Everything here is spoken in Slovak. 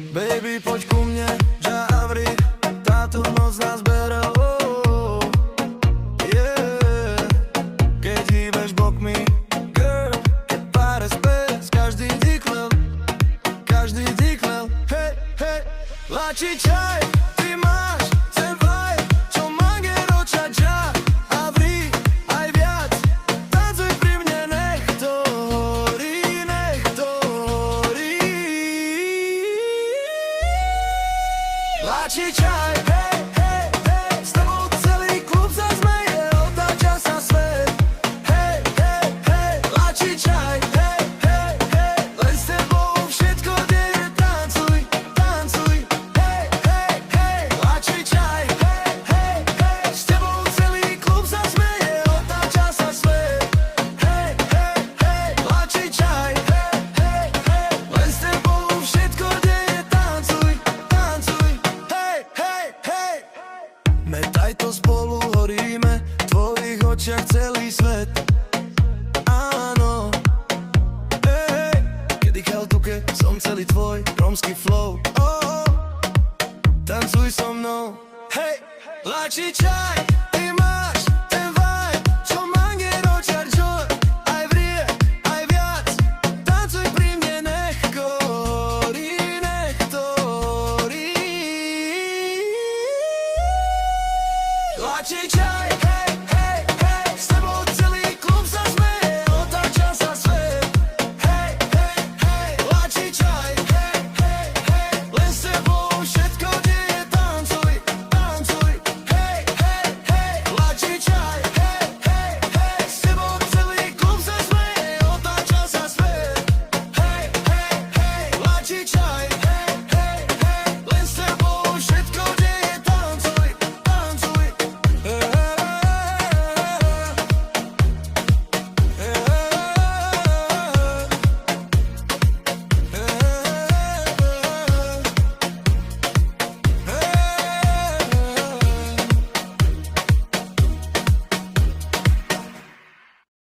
Baby, poď ku mne, Javri, táto noc nás bere, oh, yeah. Keď hýbeš bokmi, girl, keď pár spēc, každý dýchlel, hej, hej. Lači čaj, ty máš ten vibe, čo Mangero čača a vrí aj viac. Tancuj pri mne, nech to horí, nech to horí. Lači čaj, hej, hej, hej, s tebou celý klub sa zmeje, otáča sa svet. Hej, hej, hej, lači čaj, hej, hej, hej, len s tebou všetko deje, tancuj, tancuj. Hej, hej, hej, lači čaj, hej, hej, hej, s tebou celý klub sa zmeje, otáča sa svet. Hej, hej, hej, lači čaj, hej, hej, hej, len s tebou všetko deje, tancuj, tancuj. Hej, hej, hej. Metaj to spolu horíme, v tvojich očiach celý svet. Áno, hej, kedy chaltuke, som celý tvoj, rómsky flow. Oh, tancuj so mnou, hej, lači čaj.